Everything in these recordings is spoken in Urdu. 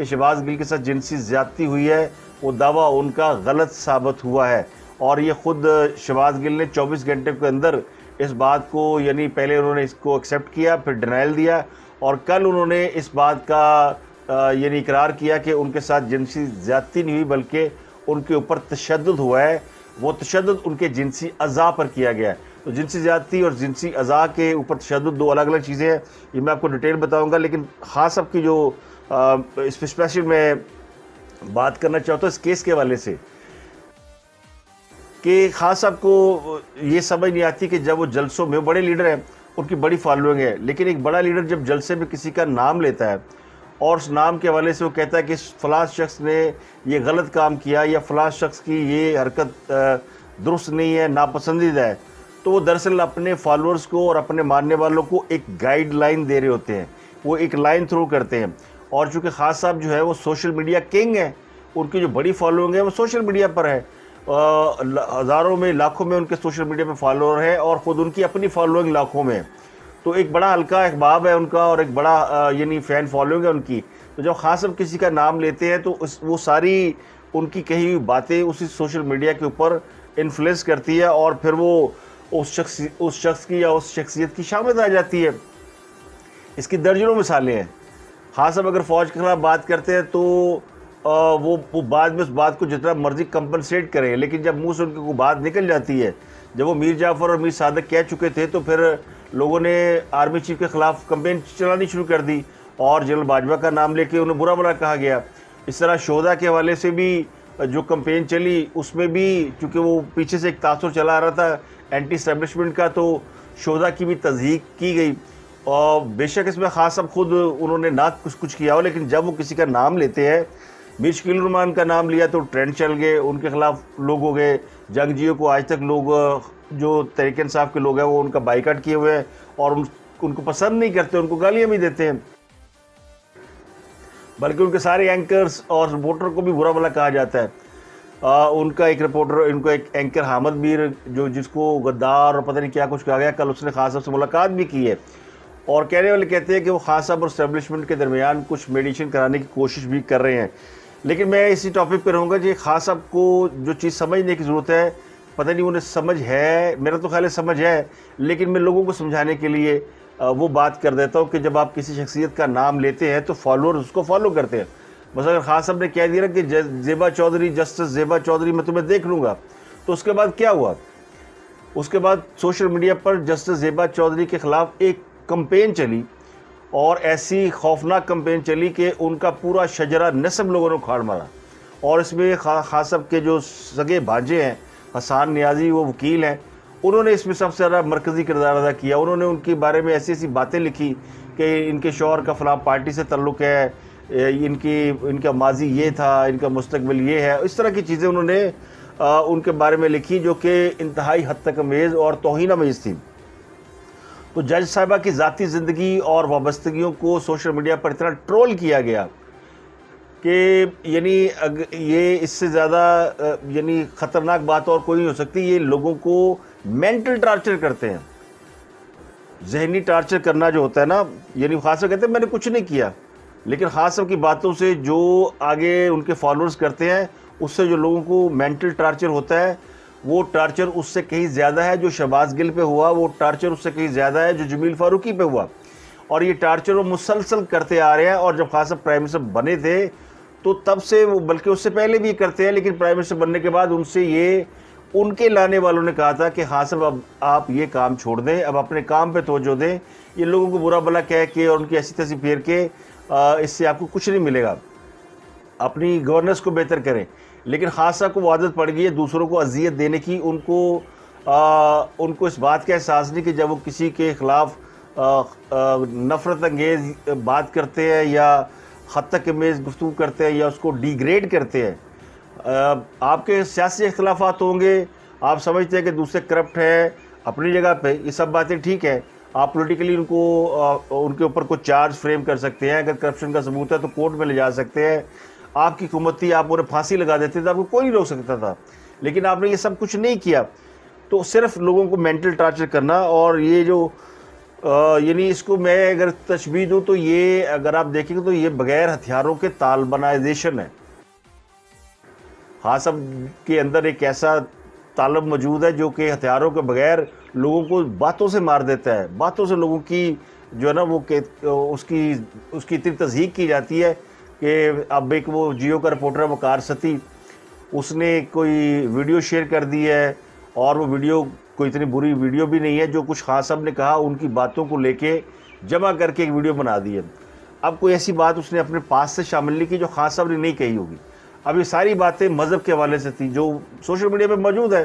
کہ شہباز گل کے ساتھ جنسی زیادتی ہوئی ہے، وہ دعویٰ ان کا غلط ثابت ہوا ہے، اور یہ خود شہباز گل نے 24 گھنٹے کے اندر اس بات کو، یعنی پہلے انہوں نے اس کو ایکسیپٹ کیا، پھر ڈینائل دیا، اور کل انہوں نے اس بات کا یعنی اقرار کیا کہ ان کے ساتھ جنسی زیادتی نہیں ہوئی بلکہ ان کے اوپر تشدد ہوا ہے، وہ تشدد ان کے جنسی اعضاء پر کیا گیا ہے۔ تو جنسی زیادتی اور جنسی اعضاء کے اوپر تشدد دو الگ الگ چیزیں ہیں، یہ میں آپ کو ڈیٹیل بتاؤں گا، لیکن خاص اب کی جو اسپیشل میں بات کرنا چاہتا ہوں اس کیس کے حوالے سے، کہ خاص صاحب کو یہ سمجھ نہیں آتی کہ جب وہ جلسوں میں بڑے لیڈر ہیں، ان کی بڑی فالوئنگ ہے، لیکن ایک بڑا لیڈر جب جلسے میں کسی کا نام لیتا ہے اور اس نام کے حوالے سے وہ کہتا ہے کہ فلاں شخص نے یہ غلط کام کیا یا فلاں شخص کی یہ حرکت درست نہیں ہے، ناپسندیدہ ہے، تو وہ دراصل اپنے فالوورز کو اور اپنے ماننے والوں کو ایک گائیڈ لائن دے رہے ہوتے ہیں، وہ ایک لائن تھرو کرتے ہیں۔ اور چونکہ خاص صاحب جو ہے وہ سوشل میڈیا کنگ ہیں، ان کی جو بڑی فالوئنگ ہے وہ سوشل میڈیا پر ہے، ہزاروں میں لاکھوں میں ان کے سوشل میڈیا پہ فالوور ہیں، اور خود ان کی اپنی فالوئنگ لاکھوں میں ہے، تو ایک بڑا ہلکا احباب ہے ان کا، اور ایک بڑا یعنی فین فالوئنگ ہے ان کی۔ تو جب خاص اب کسی کا نام لیتے ہیں تو وہ ساری ان کی کہی ہوئی باتیں اسی سوشل میڈیا کے اوپر انفلوئنس کرتی ہے، اور پھر وہ اس شخص کی یا اس شخصیت کی شامت آ جاتی ہے۔ اس کی درجنوں مثالیں ہیں۔ خاص اب اگر فوج کے خلاف بات کرتے ہیں تو وہ بعد میں اس بات کو جتنا مرضی کمپنسیٹ کریں، لیکن جب منہ سے ان کی کوئی بات نکل جاتی ہے، جب وہ میر جعفر اور میر صادق کہہ چکے تھے تو پھر لوگوں نے آرمی چیف کے خلاف کمپین چلانی شروع کر دی، اور جنرل باجوہ کا نام لے کے انہیں برا بھلا کہا گیا۔ اس طرح شہداء کے حوالے سے بھی جو کمپین چلی، اس میں بھی چونکہ وہ پیچھے سے ایک تاثر چلا آ رہا تھا اینٹی اسٹیبلشمنٹ کا، تو شہداء کی بھی تصدیق کی گئی، اور بے شک اس میں خاص اب خود انہوں نے نہ کچھ کیا ہو، لیکن جب وہ کسی کا نام لیتے ہیں، میر شکیل الرحمان کا نام لیا تو ٹرینڈ چل گئے، ان کے خلاف لوگ ہو گئے، جنگجیوں کو آج تک لوگ جو تحریک انصاف کے لوگ ہیں وہ ان کا بائیکاٹ کیے ہوئے ہیں، اور ان کو پسند نہیں کرتے، ان کو گالیاں بھی دیتے ہیں، بلکہ ان کے سارے اینکرز اور رپورٹر کو بھی برا بھلا کہا جاتا ہے۔ ان کا ایک رپورٹر، ان کو ایک اینکر حامد میر، جس کو غدار اور پتہ نہیں کیا کچھ کہا گیا، کل اس نے خان صاحب سے ملاقات بھی کی ہے، اور کہنے والے کہتے ہیں کہ وہ خان صاحب اور اسٹیبلشمنٹ کے درمیان کچھ میڈیشن کرانے کی کوشش بھی کر رہے ہیں۔ لیکن میں اسی ٹاپک پہ رہوں گا جی، خان صاحب کو جو چیز سمجھنے کی ضرورت ہے، پتہ نہیں انہیں سمجھ ہے، میرا تو خیال ہے سمجھ ہے، لیکن میں لوگوں کو سمجھانے کے لیے وہ بات کر دیتا ہوں کہ جب آپ کسی شخصیت کا نام لیتے ہیں تو فالوور اس کو فالو کرتے ہیں۔ بس اگر خان صاحب نے کہہ دیا کہ زیبا چودھری، جسٹس زیبا چودھری میں تمہیں دیکھ لوں گا، تو اس کے بعد کیا ہوا؟ اس کے بعد سوشل میڈیا پر جسٹس زیبا چودھری کے خلاف ایک کمپین چلی، اور ایسی خوفناک کمپین چلی کہ ان کا پورا شجرہ نسب لوگوں نے اکھاڑ مارا، اور اس میں خان صاحب کے جو سگے بھانجے ہیں، حسان نیازی، وہ وکیل ہیں، انہوں نے اس میں سب سے زیادہ مرکزی کردار ادا کیا۔ انہوں نے ان کے بارے میں ایسی ایسی باتیں لکھی کہ ان کے شوہر کا فلاں پارٹی سے تعلق ہے، ان کا ماضی یہ تھا، ان کا مستقبل یہ ہے، اس طرح کی چیزیں انہوں نے ان کے بارے میں لکھی جو کہ انتہائی حد تک امیز اور توہین آمیز تھی۔ تو جج صاحبہ کی ذاتی زندگی اور وابستگیوں کو سوشل میڈیا پر اتنا ٹرول کیا گیا کہ یعنی یہ اس سے زیادہ یعنی خطرناک بات اور کوئی نہیں ہو سکتی۔ یہ لوگوں کو مینٹل ٹارچر کرتے ہیں، ذہنی ٹارچر کرنا جو ہوتا ہے نا، یعنی خاص کہتے ہیں میں نے کچھ نہیں کیا، لیکن خاص کی باتوں سے جو آگے ان کے فالوورز کرتے ہیں، اس سے جو لوگوں کو مینٹل ٹارچر ہوتا ہے، وہ ٹارچر اس سے کہیں زیادہ ہے جو شہباز گل پہ ہوا، وہ ٹارچر اس سے کہیں زیادہ ہے جو جمیل فاروقی پہ ہوا، اور یہ ٹارچر وہ مسلسل کرتے آ رہے ہیں۔ اور جب خاص پرائم منسٹر بنے تھے تو تب سے وہ، بلکہ اس سے پہلے بھی کرتے ہیں، لیکن پرائم منسٹر بننے کے بعد ان سے یہ ان کے لانے والوں نے کہا تھا کہ ہاں صاحب اب آپ یہ کام چھوڑ دیں، اب اپنے کام پہ توجہ دیں، یہ لوگوں کو برا بھلا کہہ کے اور ان کی ایسی تیسی پھیر کے اس سے آپ کو کچھ نہیں ملے گا، اپنی گورننس کو بہتر کریں۔ لیکن خاصہ کو وہ عادت پڑ گئی ہے دوسروں کو اذیت دینے کی، ان کو اس بات کا احساس نہیں کہ جب وہ کسی کے خلاف نفرت انگیز بات کرتے ہیں یا حد تک امیز گفتگو کرتے ہیں یا اس کو ڈیگریڈ کرتے ہیں، آپ کے سیاسی اختلافات ہوں گے، آپ سمجھتے ہیں کہ دوسرے کرپٹ ہے اپنی جگہ پہ، یہ سب باتیں ٹھیک ہے، آپ پولیٹیکلی ان کے اوپر کوئی چارج فریم کر سکتے ہیں، اگر کرپشن کا ثبوت ہے تو کورٹ میں لے جا سکتے ہیں، آپ کی حکومت تھی، آپ انہیں پھانسی لگا دیتے تھے، آپ کو کوئی نہیں روک سکتا تھا، لیکن آپ نے یہ سب کچھ نہیں کیا۔ تو صرف لوگوں کو مینٹل ٹارچر کرنا، اور یہ جو یعنی اس کو میں اگر تشبیہ دوں تو یہ اگر آپ دیکھیں گے تو یہ بغیر ہتھیاروں کے طالبانائزیشن ہے. خان صاحب کے اندر ایک ایسا طالب موجود ہے جو کہ ہتھیاروں کے بغیر لوگوں کو باتوں سے مار دیتا ہے. باتوں سے لوگوں کی جو ہے نا وہ اس کی اتنی تصدیق کی جاتی ہے کہ اب ایک وہ جیو کا رپورٹر ہے وقار ستی، اس نے کوئی ویڈیو شیئر کر دی ہے، اور وہ ویڈیو کوئی اتنی بری ویڈیو بھی نہیں ہے، جو کچھ خان صاحب نے کہا ان کی باتوں کو لے کے جمع کر کے ایک ویڈیو بنا دی ہے. اب کوئی ایسی بات اس نے اپنے پاس سے شامل نہیں کی جو خان صاحب نے نہیں کہی ہوگی. اب یہ ساری باتیں مذہب کے حوالے سے تھیں جو سوشل میڈیا پہ موجود ہے.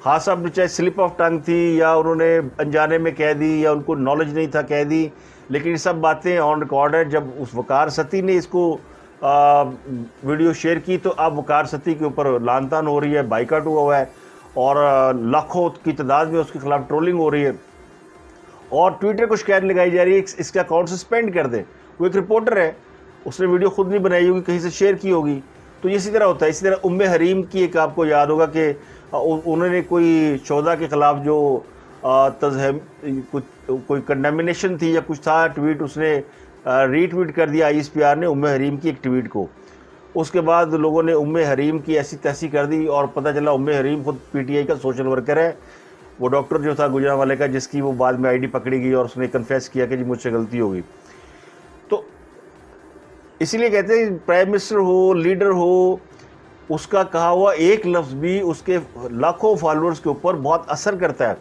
خان صاحب نے چاہے سلپ آف ٹنگ تھی یا انہوں نے انجانے میں کہہ دی یا ان کو نالج نہیں تھا کہہ دی، لیکن یہ سب باتیں آن ریکارڈ ہے. جب اس وقار ستی نے اس کو ویڈیو شیئر کی تو اب وقار ستی کے اوپر لعن طعن ہو رہی ہے، بائیکاٹ ہوا ہے، اور لاکھوں کی تعداد میں اس کے خلاف ٹرولنگ ہو رہی ہے، اور ٹویٹر کو شکایت لگائی جا رہی ہے اس کا اکاؤنٹ سسپینڈ کر دیں. وہ ایک رپورٹر ہے، اس نے ویڈیو خود نہیں بنائی ہوگی، کہیں سے شیئر کی ہوگی. تو یہ اسی طرح ہوتا ہے. اسی طرح حریم کی ایک آپ کو یاد ہوگا کہ انہوں نے کوئی شہداء کے خلاف جو کوئی کنڈیمنیشن تھی یا کچھ تھا، ٹویٹ اس نے ری ٹویٹ کر دیا ISPR نے حریم کی ایک ٹویٹ کو. اس کے بعد لوگوں نے حریم کی ایسی تیسی کر دی اور پتہ چلا حریم خود PTI کا سوشل ورکر ہے. وہ ڈاکٹر جو تھا گجرانوالے کا، جس کی وہ بعد میں ID پکڑی گئی اور اس نے کنفیس کیا کہ جی مجھ سے غلطی ہوگی. تو اسی لیے کہتے ہیں پرائم منسٹر ہو، لیڈر ہو، اس کا کہا ہوا ایک لفظ بھی اس کے لاکھوں فالورز کے اوپر بہت اثر کرتا ہے.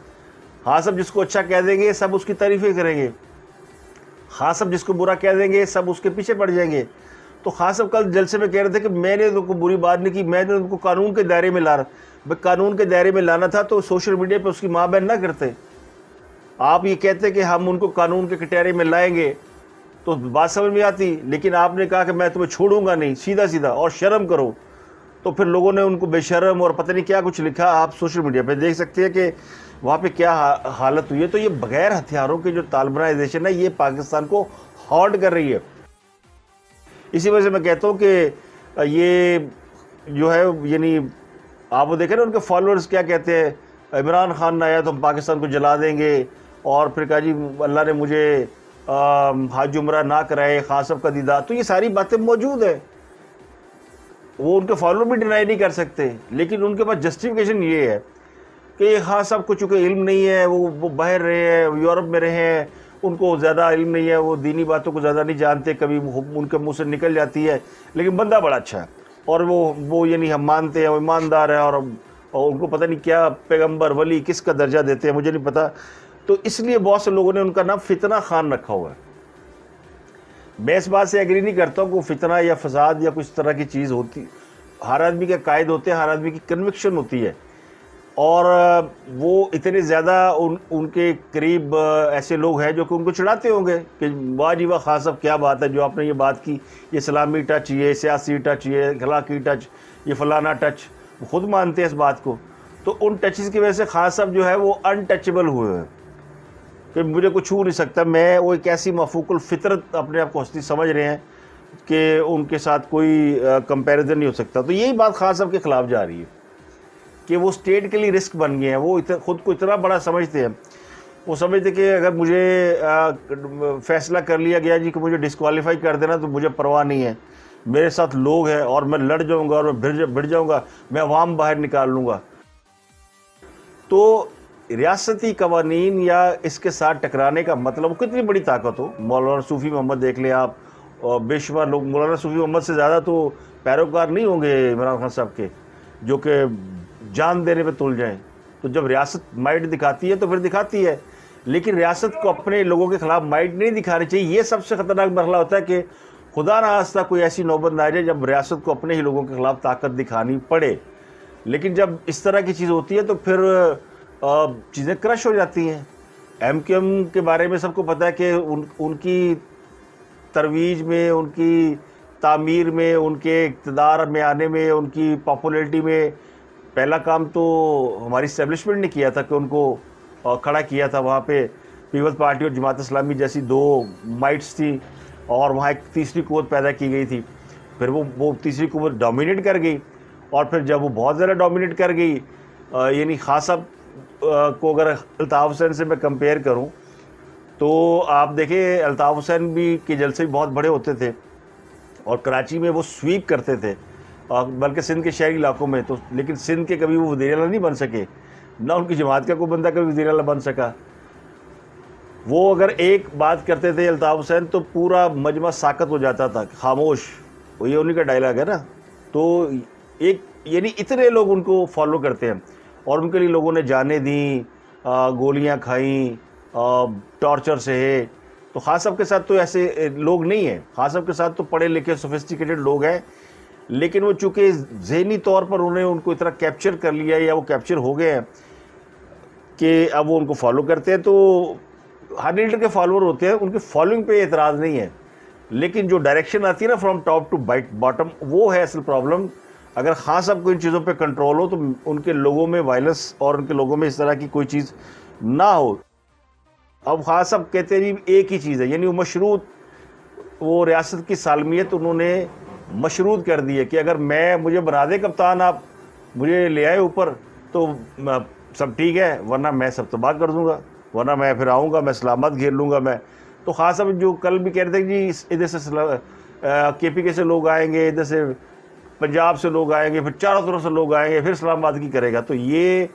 خان صاحب جس کو اچھا کہہ دیں گے سب اس کی تعریفیں کریں گے، خان صاحب جس کو برا کہہ دیں گے سب اس کے پیچھے پڑ جائیں گے. تو خان صاحب کل جلسے میں کہہ رہے تھے کہ میں نے ان کو بری بات نہیں کی، میں نے ان کو قانون کے دائرے میں لا رہا. بھائی قانون کے دائرے میں لانا تھا تو سوشل میڈیا پہ اس کی ماں بہن نہ کرتے. آپ یہ کہتے کہ ہم ان کو قانون کے کٹہرے میں لائیں گے تو بات سمجھ میں آتی، لیکن آپ نے کہا کہ میں تمہیں چھوڑوں گا نہیں، سیدھا سیدھا، اور شرم کرو. تو پھر لوگوں نے ان کو بے شرم اور پتہ نہیں کیا کچھ لکھا. آپ سوشل میڈیا پہ دیکھ سکتے ہیں کہ وہاں پہ کیا حالت ہوئی ہے. تو یہ بغیر ہتھیاروں کے جو طالبانائزیشن ہے یہ پاکستان کو ہارٹ کر رہی ہے. اسی وجہ سے میں کہتا ہوں کہ یہ جو ہے، یعنی آپ وہ دیکھیں نا ان کے فالورز کیا کہتے ہیں، عمران خان نہ آیا تو ہم پاکستان کو جلا دیں گے، اور پھر کہا جی اللہ نے مجھے حج عمرہ نہ کرائے، خان صاحب کا دیدار. تو یہ ساری باتیں موجود ہیں، وہ ان کے فالوور بھی ڈینائی نہیں کر سکتے. لیکن ان کے پاس جسٹیفیکیشن یہ ہے کہ خان صاحب کو چونکہ علم نہیں ہے، وہ باہر رہے ہیں، یورپ میں رہے ہیں، ان کو زیادہ علم نہیں ہے، وہ دینی باتوں کو زیادہ نہیں جانتے، کبھی ان کے منہ سے نکل جاتی ہے. لیکن بندہ بڑا اچھا ہے، اور وہ یعنی ہم مانتے ہیں وہ ایماندار ہے، اور ان کو پتہ نہیں کیا پیغمبر ولی کس کا درجہ دیتے ہیں مجھے نہیں پتہ. تو اس لیے بہت سے لوگوں نے ان کا نام فتنہ خان رکھا ہوا ہے. میں اس بات سے ایگری نہیں کرتا ہوں کہ فتنہ یا فساد یا کچھ طرح کی چیز ہوتی. ہر آدمی کے قائد ہوتے ہیں، ہر آدمی کی کنوکشن ہوتی ہے، اور وہ اتنے زیادہ ان کے قریب ایسے لوگ ہیں جو کہ ان کو چڑھاتے ہوں گے کہ واہ جی واہ خان صاحب کیا بات ہے جو آپ نے یہ بات کی، یہ اسلامی ٹچ، یہ سیاسی ٹچ، یہ اخلاقی ٹچ، یہ فلانا ٹچ. وہ خود مانتے ہیں اس بات کو. تو ان ٹچز کی وجہ سے خان صاحب جو ہے وہ انٹچبل ہوئے ہیں کہ مجھے کوئی چھو نہیں سکتا. وہ ایک ایسی مفوق الفطرت اپنے آپ کو ہستی سمجھ رہے ہیں کہ ان کے ساتھ کوئی کمپیریزن نہیں ہو سکتا. تو یہی بات خان صاحب کے خلاف جا رہی ہے کہ وہ اسٹیٹ کے لیے رسک بن گئے ہیں. وہ خود کو اتنا بڑا سمجھتے ہیں، وہ سمجھتے کہ اگر مجھے فیصلہ کر لیا گیا جی کہ مجھے ڈسکوالیفائی کر دینا تو مجھے پرواہ نہیں ہے، میرے ساتھ لوگ ہیں اور میں لڑ جاؤں گا اور میں بھڑ جاؤں گا، میں عوام باہر نکال لوں گا. تو ریاستی قوانین یا اس کے ساتھ ٹکرانے کا مطلب کتنی بڑی طاقت ہو. مولانا صوفی محمد دیکھ لیں آپ، اور بے شمار لوگ مولانا صوفی محمد سے زیادہ تو پیروکار نہیں ہوں گے عمران خان صاحب کے جو کہ جان دینے پہ تل جائیں. تو جب ریاست مائٹ دکھاتی ہے تو پھر دکھاتی ہے، لیکن ریاست کو اپنے لوگوں کے خلاف مائٹ نہیں دکھانی چاہیے. یہ سب سے خطرناک مرحلہ ہوتا ہے کہ خدا نہ خواستہ کوئی ایسی نوبت نہ آ جائے جب ریاست کو اپنے ہی لوگوں کے خلاف طاقت دکھانی پڑے. لیکن جب اس طرح کی چیز ہوتی ہے تو پھر چیزیں کرش ہو جاتی ہیں. MQM کے بارے میں سب کو پتہ ہے کہ ان کی ترویج میں، ان کی تعمیر میں، ان کے اقتدار میں آنے میں، ان کی پاپولیرٹی میں پہلا کام تو ہماری اسٹیبلشمنٹ نے کیا تھا کہ ان کو کھڑا کیا تھا. وہاں پہ پیپلز پارٹی اور جماعت اسلامی جیسی دو مائٹس تھی، اور وہاں ایک تیسری قوت پیدا کی گئی تھی. پھر وہ تیسری قوت ڈومینیٹ کر گئی، اور پھر جب وہ بہت زیادہ ڈومینیٹ کر گئی، یعنی خان صاحب کو اگر الطاف حسین سے میں کمپیئر کروں تو آپ دیکھیں الطاف حسین بھی کے جلسے بھی بہت بڑے ہوتے تھے اور کراچی میں وہ سویپ کرتے تھے، اور بلکہ سندھ کے شہری علاقوں میں تو، لیکن سندھ کے کبھی وہ وزیر اعلیٰ نہیں بن سکے، نہ ان کی جماعت کا کوئی بندہ کبھی وزیر اعلیٰ بن سکا۔ وہ اگر ایک بات کرتے تھے الطاف حسین تو پورا مجمع ساکت ہو جاتا تھا، خاموش، وہ یہ انہی کا ڈائلاگ ہے نا۔ تو ایک یعنی اتنے لوگ ان کو فالو کرتے ہیں، اور ان کے لیے لوگوں نے جانیں دیں، گولیاں کھائیں، ٹارچر سہے۔ تو خان صاحب کے ساتھ تو ایسے لوگ نہیں ہیں، خان صاحب کے ساتھ تو پڑھے لکھے سوفسٹیکیٹڈ لوگ ہیں، لیکن وہ چونکہ ذہنی طور پر انہوں نے ان کو اتنا کیپچر کر لیا یا وہ کیپچر ہو گئے ہیں کہ اب وہ ان کو فالو کرتے ہیں۔ تو ہر لیڈر کے فالوور ہوتے ہیں، ان کی فالوئنگ پہ اعتراض نہیں ہے، لیکن جو ڈائریکشن آتی ہے نا فرام ٹاپ ٹو باٹم، وہ ہے اصل پرابلم۔ اگر خان صاحب کو ان چیزوں پہ کنٹرول ہو تو ان کے لوگوں میں وائلنس اور ان کے لوگوں میں اس طرح کی کوئی چیز نہ ہو۔ اب خان صاحب کہتے ہیں جی ایک ہی چیز ہے، یعنی وہ مشروط، وہ ریاست کی سالمیت انہوں نے مشروط کر دی ہے کہ اگر مجھے بنا دے کپتان، آپ مجھے لے آئے اوپر تو سب ٹھیک ہے، ورنہ میں سب تباہ کر دوں گا، ورنہ میں پھر آؤں گا، میں اسلام آباد گھیر لوں گا میں۔ تو خان صاحب جو کل بھی کہہ رہے تھے جی ادھر سے کے پی کے سے لوگ آئیں گے، ادھر سے پنجاب سے لوگ آئیں گے، پھر چاروں طرف سے لوگ آئیں گے، پھر اسلام آباد کی کرے گا۔ تو یہ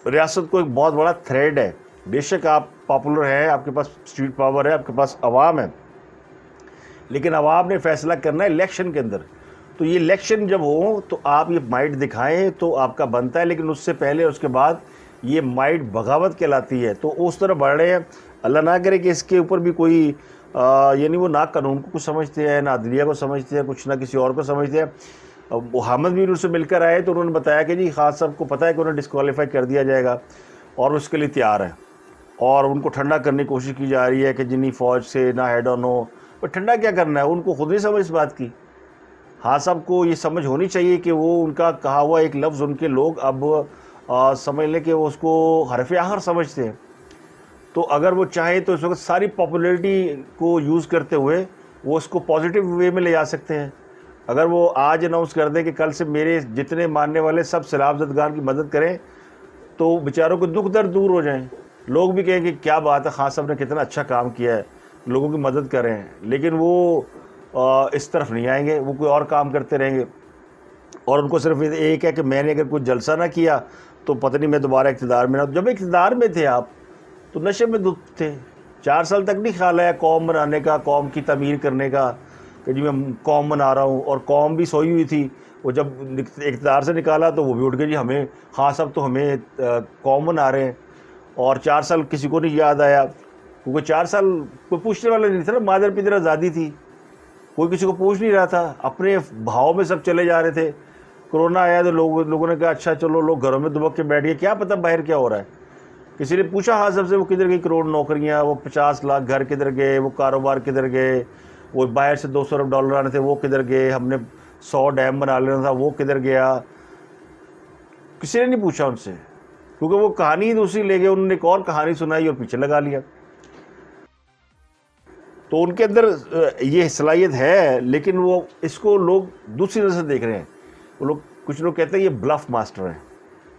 ریاست کو ایک بہت بڑا تھریڈ ہے۔ بے شک آپ پاپولر ہیں، آپ کے پاس اسٹریٹ پاور ہے، آپ کے پاس عوام ہے، لیکن عوام نے فیصلہ کرنا ہے الیکشن کے اندر۔ تو یہ الیکشن جب ہو تو آپ یہ مائٹ دکھائیں تو آپ کا بنتا ہے، لیکن اس سے پہلے اس کے بعد یہ مائٹ بغاوت کہلاتی ہے۔ تو اس طرح بڑھ رہے ہیں، اللہ نہ کرے کہ اس کے اوپر بھی کوئی یعنی وہ نہ قانون کو کچھ سمجھتے ہیں، نہ عدلیہ کو سمجھتے ہیں، کچھ نہ کسی اور کو سمجھتے ہیں۔ حامد میر ان سے مل کر آئے تو انہوں نے بتایا کہ جی خان صاحب کو پتہ ہے کہ انہیں ڈسکوالیفائی کر دیا جائے گا اور اس کے لیے تیار ہے، اور ان کو ٹھنڈا کرنے کی کوشش کی جا رہی ہے کہ جنہیں فوج سے نہ ہیڈ آن ہو۔ پر ٹھنڈا کیا کرنا ہے، ان کو خود نہیں سمجھ اس بات کی۔ خان صاحب کو یہ سمجھ ہونی چاہیے کہ وہ ان کا کہا ہوا ایک لفظ ان کے لوگ اب سمجھ لیں کہ وہ اس کو حرف آخر سمجھتے ہیں۔ تو اگر وہ چاہیں تو اس وقت ساری پاپولیرٹی کو یوز کرتے ہوئے وہ اس کو پازیٹیو وے میں لے جا سکتے ہیں۔ اگر وہ آج اناؤنس کر دیں کہ کل سے میرے جتنے ماننے والے سب سیلاب زدگان کی مدد کریں، تو بیچاروں کو دکھ درد دور ہو جائیں، لوگ بھی کہیں کہ کیا بات ہے، خان صاحب نے کتنا اچھا کام کیا ہے، لوگوں کی مدد کریں۔ لیکن وہ اس طرف نہیں آئیں گے، وہ کوئی اور کام کرتے رہیں گے، اور ان کو صرف ایک ہے کہ میں نے اگر کوئی جلسہ نہ کیا تو پتہ نہیں میں دوبارہ اقتدار میں نہ۔ جب اقتدار میں تھے آپ تو نشے میں دھت تھے، 4 سال تک نہیں خیال آیا قوم بنانے کا، قوم کی تعمیر کرنے کا کہ جی میں قوم بنا رہا ہوں، اور قوم بھی سوئی ہوئی تھی۔ وہ جب اقتدار سے نکالا تو وہ بھی اٹھ گئے جی ہمیں خان صاحب تو ہمیں قوم بنا رہے ہیں، اور 4 سال کسی کو نہیں یاد آیا، کیونکہ 4 سال کوئی پوچھنے والا نہیں تھا نا، مادر پدر آزادی تھی، کوئی کسی کو پوچھ نہیں رہا تھا، اپنے بھاؤ میں سب چلے جا رہے تھے۔ کرونا آیا تو لوگوں نے کہا اچھا چلو لوگ گھروں میں دبک کے بیٹھ گئے، کیا پتہ باہر کیا ہو رہا ہے۔ کسی نے پوچھا خان صاحب سے وہ کدھر گئی کروڑ نوکریاں، وہ 50 لاکھ گھر کدھر گئے، وہ کاروبار کدھر گئے، وہ باہر سے 200 ارب ڈالر آنے تھے وہ کدھر گئے، ہم نے 100 ڈیم بنا لینا تھا وہ کدھر گیا؟ کسی نے نہیں پوچھا ان سے، کیونکہ وہ کہانی دوسری لے گئے، انہوں نے ایک اور کہانی سنائی اور پیچھے لگا لیا۔ تو ان کے اندر یہ صلاحیت ہے، لیکن وہ اس کو لوگ دوسری نظر سے دیکھ رہے ہیں۔ وہ کچھ لوگ کہتے ہیں یہ بلف ماسٹر ہیں،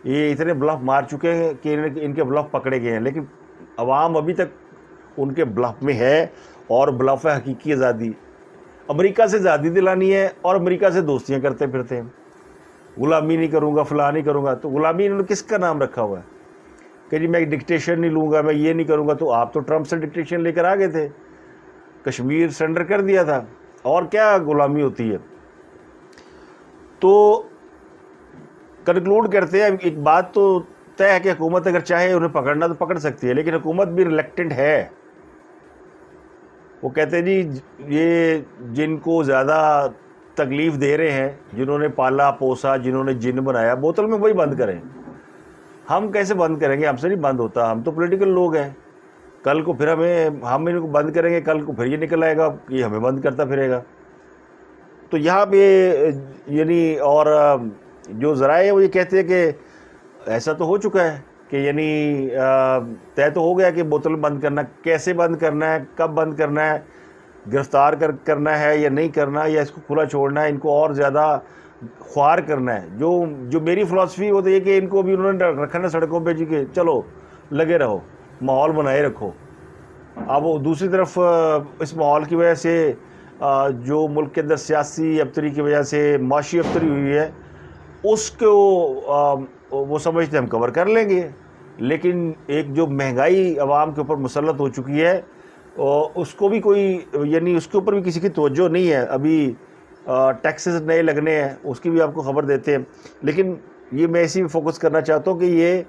یہ اتنے بلف مار چکے ہیں کہ ان کے بلف پکڑے گئے ہیں، لیکن عوام ابھی تک ان کے بلف میں ہے، اور بلف ہے حقیقی آزادی۔ امریکہ سے آزادی دلانی ہے اور امریکہ سے دوستیاں کرتے پھرتے ہیں، غلامی نہیں کروں گا، فلاں نہیں کروں گا۔ تو غلامی انہوں نے کس کا نام رکھا ہوا ہے کہ جی میں ڈکٹیشن نہیں لوں گا، میں یہ نہیں کروں گا؟ تو آپ تو ٹرمپ سے ڈکٹیشن لے کر آ گئے تھے، کشمیر سرنڈر کر دیا تھا، اور کیا غلامی ہوتی ہے؟ تو کنکلوڈ کرتے ہیں، ایک بات تو طے ہے کہ حکومت اگر چاہے انہیں پکڑنا تو پکڑ سکتی ہے، لیکن حکومت بھی ریلیکٹنٹ ہے۔ وہ کہتے ہیں جی یہ جن کو زیادہ تکلیف دے رہے ہیں، جنہوں نے پالا پوسا، جنہوں نے جن بنایا، بوتل میں وہی بند کریں۔ ہم کیسے بند کریں گے؟ ہم سے نہیں بند ہوتا، ہم تو پولیٹیکل لوگ ہیں۔ کل کو پھر ہم ان کو بند کریں گے، کل کو پھر یہ نکل آئے گا یہ ہمیں بند کرتا پھرے گا۔ تو یہاں پہ یعنی اور جو ذرائع ہیں وہ یہ کہتے ہیں کہ ایسا تو ہو چکا ہے کہ یعنی طے تو ہو گیا کہ بوتل بند کرنا، کیسے بند کرنا ہے، کب بند کرنا ہے، گرفتار کرنا ہے یا نہیں کرنا، یا اس کو کھلا چھوڑنا ہے، ان کو اور زیادہ خوار کرنا ہے۔ جو میری فلاسفی وہ تو یہ کہ ان کو بھی انہوں نے رکھا نا سڑکوں پہ جی کہ چلو لگے رہو، ماحول بنائے رکھو، اب وہ دوسری طرف اس ماحول کی وجہ سے جو ملک کے اندر سیاسی ابتری کی وجہ سے معاشی ابتری ہوئی ہے، اس کو وہ سمجھتے ہم کور کر لیں گے، لیکن ایک جو مہنگائی عوام کے اوپر مسلط ہو چکی ہے اس کو بھی کوئی، یعنی اس کے اوپر بھی کسی کی توجہ نہیں ہے۔ ابھی ٹیکسز نئے لگنے ہیں، اس کی بھی آپ کو خبر دیتے ہیں، لیکن یہ میں اسی بھی فوکس کرنا چاہتا ہوں کہ یہ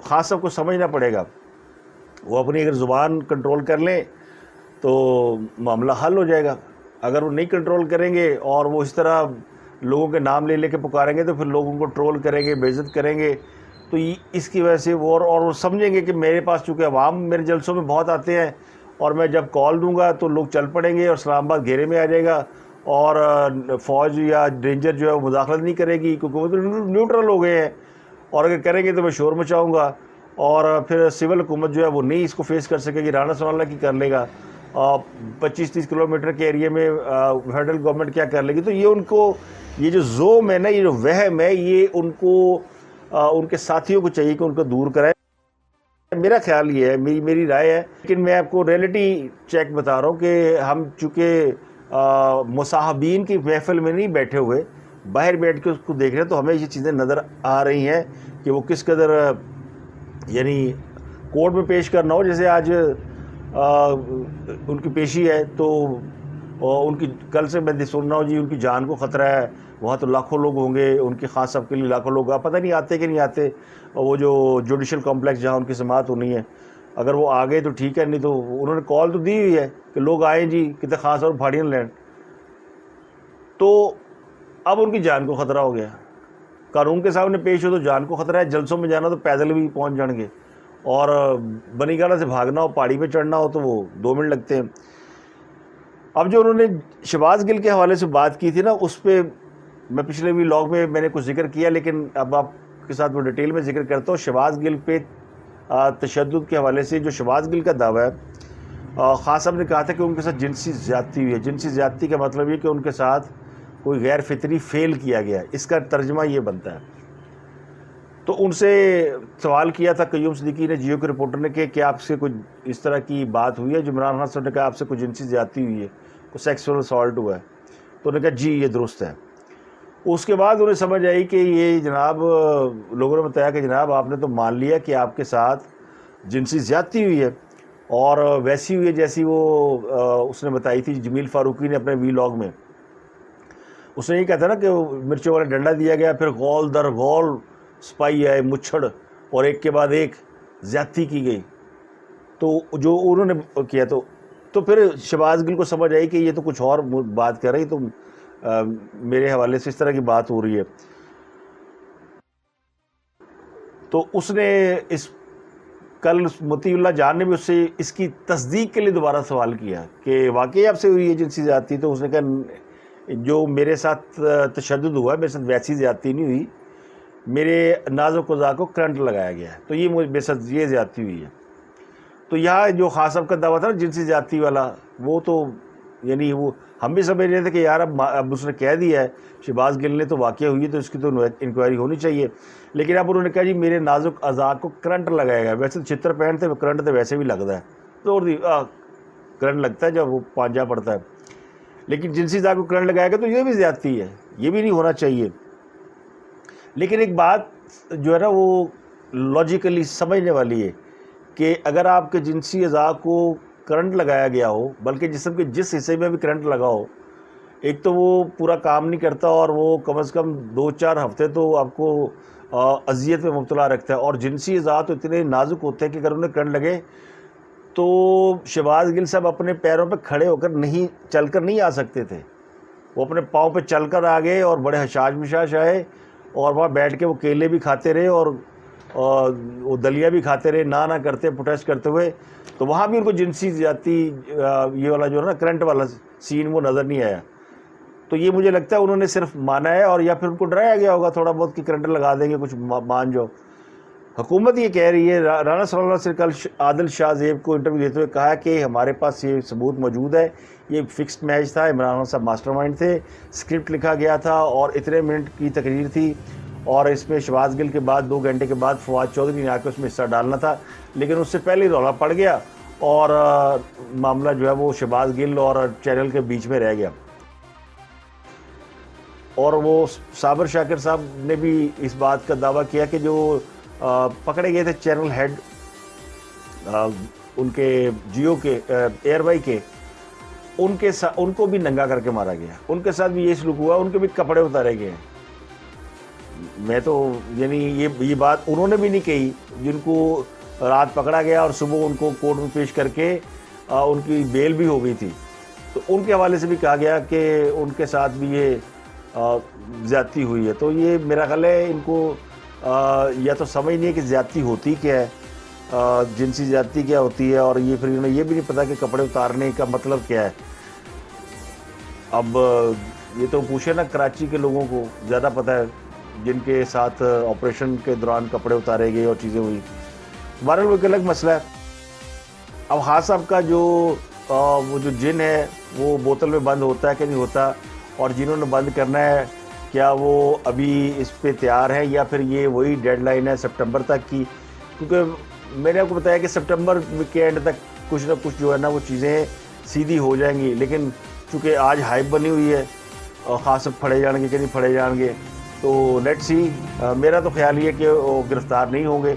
خاص سب کو سمجھنا پڑے گا۔ وہ اپنی اگر زبان کنٹرول کر لیں تو معاملہ حل ہو جائے گا۔ اگر وہ نہیں کنٹرول کریں گے اور وہ اس طرح لوگوں کے نام لے لے کے پکاریں گے تو پھر لوگ ان کو ٹرول کریں گے، بے عزت کریں گے، تو اس کی وجہ سے وہ اور وہ سمجھیں گے کہ میرے پاس چونکہ عوام میرے جلسوں میں بہت آتے ہیں اور میں جب کال دوں گا تو لوگ چل پڑیں گے اور اسلام آباد گھیرے میں آ جائے گا، اور فوج یا رینجر جو ہے وہ مداخلت نہیں کرے گی کیونکہ وہ تو نیوٹرل ہو گئے ہیں، اور اگر کریں گے تو میں شور مچاؤں گا، اور پھر سول حکومت جو ہے وہ نہیں اس کو فیس کر سکے گی، رانا ثناءاللہ کی کر لے گا، 25-30 کلومیٹر کے ایریے میں فیڈرل گورنمنٹ کیا کر لے گی۔ تو یہ ان کو یہ جو زوم ہے نا، یہ جو وہم ہے، یہ ان کو ان کے ساتھیوں کو چاہیے کہ ان کو دور کرائے۔ میرا خیال یہ ہے، میری رائے ہے، لیکن میں آپ کو ریئلٹی چیک بتا رہا ہوں کہ ہم چونکہ مصاحبین کی محفل میں نہیں بیٹھے ہوئے، باہر بیٹھ کے اس کو دیکھ رہے ہیں، تو ہمیں یہ چیزیں نظر آ رہی ہیں کہ وہ کس قدر یعنی کورٹ میں پیش کرنا ہو، جیسے آج ان کی پیشی ہے تو ان کی کل سے میں سن رہا ہوں جی ان کی جان کو خطرہ ہے، وہاں تو لاکھوں لوگ ہوں گے، ان کی خاص صاحب کے لیے لاکھوں لوگ، پتہ نہیں آتے کہ نہیں آتے، وہ جو جوڈیشل کمپلیکس جہاں ان کی سماعت ہونی ہے، اگر وہ آ گئے تو ٹھیک ہے، نہیں تو انہوں نے کال تو دی ہوئی ہے کہ لوگ آئیں جی کتنے خاص اور پھاڑیاں لینڈ، تو اب ان کی جان کو خطرہ ہو گیا، قانون کے سامنے پیش ہو تو جان کو خطرہ ہے، جلسوں میں جانا تو پیدل بھی پہنچ جائیں گے، اور بنی گالا سے بھاگنا ہو، پہاڑی پہ چڑھنا ہو تو وہ 2 منٹ لگتے ہیں۔ اب جو انہوں نے شہباز گل کے حوالے سے بات کی تھی نا، اس پہ میں پچھلے ولاگ میں میں نے کچھ ذکر کیا، لیکن اب آپ کے ساتھ میں ڈیٹیل میں ذکر کرتا ہوں۔ شہباز گل پہ تشدد کے حوالے سے جو شہباز گل کا دعویٰ ہے، خان صاحب نے کہا تھا کہ ان کے ساتھ جنسی زیادتی ہوئی ہے۔ جنسی زیادتی کا مطلب یہ کہ ان کے ساتھ کوئی غیر فطری فعل کیا گیا ہے، اس کا ترجمہ یہ بنتا ہے۔ تو ان سے سوال کیا تھا قیوم صدیقی نے، جیو کے رپورٹر نے، کہ کیا آپ سے کوئی اس طرح کی بات ہوئی ہے؟ جو عمران خان صاحب نے کہا آپ سے کوئی جنسی زیادتی ہوئی ہے، کوئی سیکسول اسالٹ ہوا ہے، تو انہوں نے کہا جی یہ درست ہے۔ اس کے بعد انہیں سمجھ آئی کہ یہ جناب لوگوں نے بتایا کہ جناب آپ نے تو مان لیا کہ آپ کے ساتھ جنسی زیادتی ہوئی ہے، اور ویسی ہوئی ہے جیسی وہ اس نے بتائی تھی جمیل فاروقی نے اپنے ولاگ میں۔ اس نے یہ کہا تھا نا کہ مرچوں والا ڈنڈا دیا گیا، پھر غول در غول سپاہی آئے مچھڑ، اور ایک کے بعد ایک زیادتی کی گئی، تو جو انہوں نے کیا تو پھر شہباز گل کو سمجھ آئی کہ یہ تو کچھ اور بات کر رہی، تو میرے حوالے سے اس طرح کی بات ہو رہی ہے، تو اس نے کل مطیع اللہ جان نے بھی اس سے اس کی تصدیق کے لیے دوبارہ سوال کیا کہ واقعی آپ سے ہوئی ہے جنسی زیادتی؟ تو اس نے کہا جو میرے ساتھ تشدد ہوا ہے میرے ساتھ ویسی زیادتی نہیں ہوئی، میرے ناز و قضا کو کرنٹ لگایا گیا ہے، تو یہ میرے ساتھ یہ زیادتی ہوئی ہے۔ تو یہاں جو خان صاحب کا دعویٰ تھا نا جنسی زیادتی والا، وہ تو یعنی وہ ہم بھی سمجھ رہے تھے کہ یار اب اس نے کہہ دیا ہے شہباز گل نے، تو واقعہ ہوئی ہے تو اس کی تو انکوائری ہونی چاہیے، لیکن اب انہوں نے کہا جی میرے نازک اعضاء کو کرنٹ لگایا گیا۔ ویسے تو چتر پہنتے کرنٹ تو ویسے بھی لگتا ہے، زور دی کرنٹ لگتا ہے جب وہ پانجا پڑتا ہے، لیکن جنسی اعضاء کو کرنٹ لگایا گیا تو یہ بھی زیادتی ہے، یہ بھی نہیں ہونا چاہیے۔ لیکن ایک بات جو ہے نا وہ لاجیکلی سمجھنے والی ہے کہ اگر آپ کے جنسی اعضاء کو کرنٹ لگایا گیا ہو، بلکہ جسم کے جس حصے میں بھی کرنٹ لگا ہو، ایک تو وہ پورا کام نہیں کرتا، اور وہ کم از کم 2-4 ہفتے تو آپ کو اذیت میں مبتلا رکھتا ہے، اور جنسی اعضاء تو اتنے نازک ہوتے ہیں کہ اگر انہیں کرنٹ لگے تو شہباز گل صاحب اپنے پیروں پہ کھڑے ہو کر چل کر نہیں آ سکتے تھے، وہ اپنے پاؤں پہ چل کر آ گئے اور بڑے حشاش مشاش آئے، اور وہاں بیٹھ کے وہ کیلے بھی کھاتے رہے اور وہ دلیا بھی کھاتے رہے، نہ کرتے پروٹیسٹ کرتے ہوئے، تو وہاں بھی ان کو جنسی زیادتی یہ والا جو ہے نا کرنٹ والا سین وہ نظر نہیں آیا۔ تو یہ مجھے لگتا ہے انہوں نے صرف مانا ہے، اور یا پھر ان کو ڈرایا گیا ہوگا تھوڑا بہت کہ کرنٹ لگا دیں گے، کچھ مان جاؤ۔ حکومت یہ کہہ رہی ہے، رانا ثناءاللہ سے کل عادل شاہ زیب کو انٹرویو دیتے ہوئے کہا کہ ہمارے پاس یہ ثبوت موجود ہے، یہ فکسڈ میچ تھا، عمران خان صاحب ماسٹر مائنڈ تھے، اسکرپٹ لکھا گیا تھا اور اتنے منٹ کی تقریر تھی، اور اس میں شہباز گل کے بعد 2 گھنٹے کے بعد فواد چودھری نے آ کے اس میں حصہ ڈالنا تھا، لیکن اس سے پہلے ہی رولا پڑ گیا اور معاملہ جو ہے وہ شہباز گل اور چینل کے بیچ میں رہ گیا. اور وہ صابر شاکر صاحب نے بھی اس بات کا دعویٰ کیا کہ جو پکڑے گئے تھے چینل ہیڈ ان کے جیو کے ایئر وائی کے، ان کو بھی ننگا کر کے مارا گیا. ان کے ساتھ بھی یہ سلوک ہوا، ان کے بھی کپڑے اتارے گئے. میں تو یعنی یہ بات انہوں نے بھی نہیں کہی جن کو رات پکڑا گیا اور صبح ان کو کورٹ میں پیش کر کے ان کی بیل بھی ہو گئی تھی. تو ان کے حوالے سے بھی کہا گیا کہ ان کے ساتھ بھی یہ زیادتی ہوئی ہے. تو یہ میرا خیال ہے ان کو یا تو سمجھ نہیں ہے کہ زیادتی ہوتی کیا ہے، جنسی زیادتی کیا ہوتی ہے، اور یہ پھر انہیں یہ بھی نہیں پتا کہ کپڑے اتارنے کا مطلب کیا ہے. اب یہ تو پوچھے نا کراچی کے لوگوں کو زیادہ پتہ ہے جن کے ساتھ آپریشن کے دوران کپڑے اتارے گئے اور چیزیں ہوئی. بہرحال وہ ایک الگ مسئلہ ہے. اب خان صاحب کا وہ جو جن ہے وہ بوتل میں بند ہوتا ہے کہ نہیں ہوتا، اور جنہوں نے بند کرنا ہے کیا وہ ابھی اس پہ تیار ہے یا پھر یہ وہی ڈیڈ لائن ہے سپٹمبر تک کی. کیونکہ میں نے آپ کو بتایا کہ سپٹمبر کے اینڈ تک کچھ نہ کچھ جو ہے نا وہ چیزیں سیدھی ہو جائیں گی. لیکن چونکہ آج ہائپ بنی ہوئی ہے خان صاحب پھڑے جان گے کہ نہیں پھڑے جان گے، تو لیٹ سی. میرا تو خیال یہ ہے کہ وہ گرفتار نہیں ہوں گے،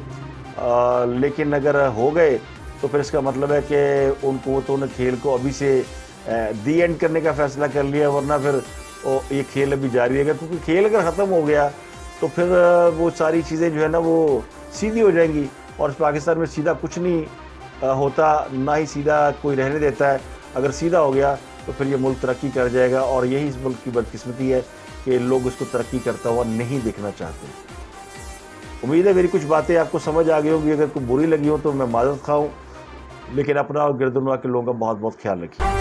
لیکن اگر ہو گئے تو پھر اس کا مطلب ہے کہ ان قوتوں نے کھیل کو ابھی سے دی اینڈ کرنے کا فیصلہ کر لیا، ورنہ پھر یہ کھیل ابھی جاری ہے. کیونکہ کھیل اگر ختم ہو گیا تو پھر وہ ساری چیزیں جو ہے نا وہ سیدھی ہو جائیں گی. اور پاکستان میں سیدھا کچھ نہیں ہوتا، نہ ہی سیدھا کوئی رہنے دیتا ہے. اگر سیدھا ہو گیا تو پھر یہ ملک ترقی کر جائے گا، اور یہی اس ملک کی بدقسمتی ہے کہ لوگ اس کو ترقی کرتا ہوا نہیں دیکھنا چاہتے. امید ہے میری کچھ باتیں آپ کو سمجھ آ گئی ہوں گی. اگر کوئی بری لگی ہو تو میں معذرت خواہ ہوں، لیکن اپنا اور گردنوا کے لوگوں کا بہت بہت خیال رکھیے.